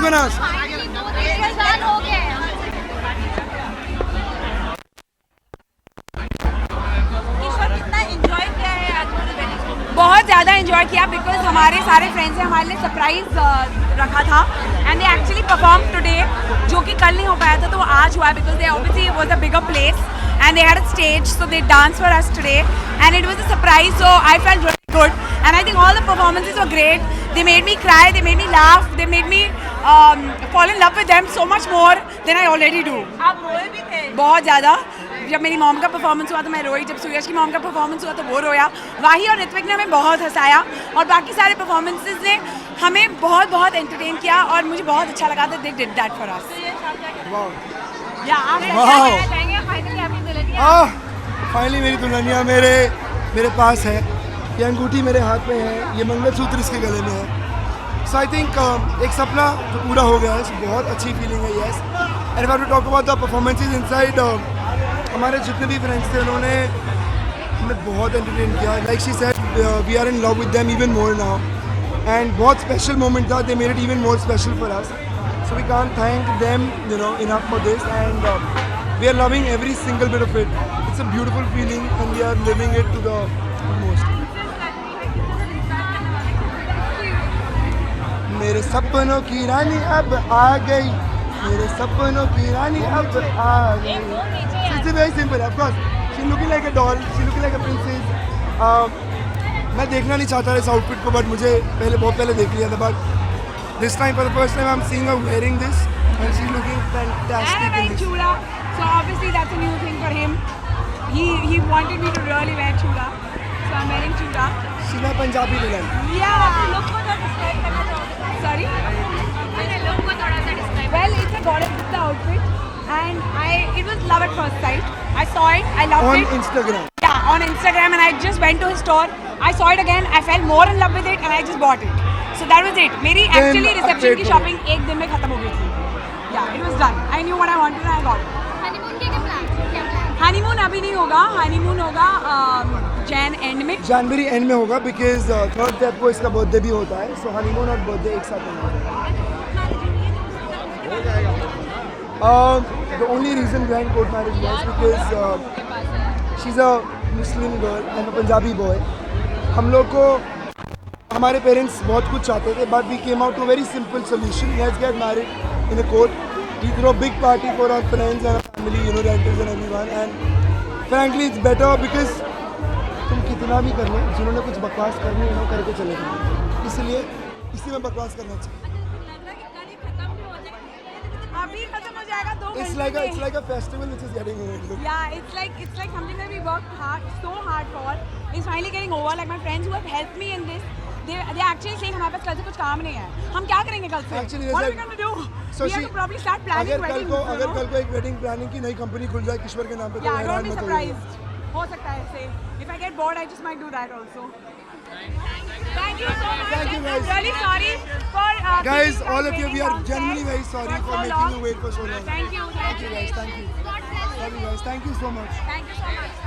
gonna ask. बहुत ज़्यादा enjoy किया बिकॉज हमारे सारे फ्रेंड्स ने हमारे लिए सरप्राइज रखा था and they actually perform today, जो कि कल नहीं हो पाया था तो वो आज हुआ because they obviously was a bigger place and they had a stage, so they dance for us today and it was a surprise, so I felt really good and I think all the performances were great. They made me cry, they made me laugh, they made me fall in love with them so much more than I already do. आप रोए भी थे? बहुत ज़्यादा. जब मेरी mom का performance हुआ तो मैं रोई, जब सूरज की मॉम का परफॉर्मेंस हुआ तो वो रोया. वाही और ऋत्विक ने हमें बहुत हंसाया और बाकी सारे परफॉर्मेंसेस ने हमें बहुत बहुत एंटरटेन किया और मुझे बहुत अच्छा लगा था. They did that for us. या आप क्या कहना चाहेंगे? फाइनली आपकी दुल्हनिया. फाइनली मेरी दुल्हनिया मेरे पास है. ये अंगूठी मेरे हाथ में है, ये मंगलसूत्र इसके गले में है. सो आई थिंक एक सपना जो पूरा हो गया है, so बहुत अच्छी फीलिंग है. Yes. And if I to talk about the performances inside, हमारे जितने भी फ्रेंड्स थे उन्होंने हमें बहुत एंटरटेन किया. Like she said, we are in love with them even more now. And बहुत स्पेशल मोमेंट था. They made it even more special for us. So we can't thank them enough for this and we are loving every single bit of it. It's a beautiful feeling and we are living it to the most. मेरे सपनों की रानी अब आ गई, मेरे सपनों की रानी अब आ गई. It's very simple, of course. She looking like a doll, she looking like a princess. मैं देखना नहीं चाहता इस आउटफिट को, बट मुझे बहुत पहले देख लिया था. But this time for the first time I'm seeing her wearing this and she's looking fantastic. And wearing chula, so obviously that's a new thing for him. He wanted me to really wear chula, so I'm wearing chula. She's my Punjabi dulan. Yeah. look को तो describe करना चाहोगे? Sorry. मैंने look को थोड़ा सा describe. Well, it's a goddess Gupta outfit, and it was love at first sight. I saw it, I loved On it. Instagram. Yeah, on Instagram, and I just went to his store. I saw it again, I fell more in love with it, and I just bought it. So that was it. मेरी Then actually reception upgrade की करो. shopping एक दिन में खत्म हो गई थी. Yeah, it was done. I knew what I wanted and I got it. Honeymoon के क्या plan? हनीमून अभी नहीं होगा, हनीमून होगा जैन एंड में. जनवरी एंड में होगा बिकॉज 3rd Feb को इसका बर्थडे भी होता है. सो हनीमून और बर्थडे एक साथ होगा. The only reason behind court marriage was because she's a Muslim girl and a Punjabi boy. हम लोग को हमारे पेरेंट्स बहुत कुछ चाहते थे, but we came out to a very simple solution. Let's get married in a court. We throw a big party for our friends and our family, relatives and everyone. And frankly, it's better because तुम कितना भी कर लो, जिन्होंने कुछ बकवास करनी है वो करके चले गए. इसलिए इसी में बकवास करना चाहिए. अभी खत्म हो जाएगा 2 It's घंटे like a festival which is getting over. Yeah, it's like something that we worked so hard for. It's finally getting over. Like my friends who have helped me in this, they're actually saying हमारे पास कल से कुछ काम नहीं है. हम क्या करेंगे कल से? Actually, What are we like- going to do? So We have to probably start planning weddings. अगर कल को एक वेडिंग प्लानिंग की नई कंपनी खुल जाए किश्वर के नाम पे, तो Yeah, हैरान don't be मत होइए. surprised. हो सकता है ऐसे. If I get bored, I just might do that also. Thank you so much. Thank you, guys. I'm really sorry for Guys, keeping all of you, waiting we are downstairs genuinely very sorry for so making long. you wait for so long. Thank you. Thank you guys, thank you. God bless you. Love you guys, thank you so much. Thank you so much.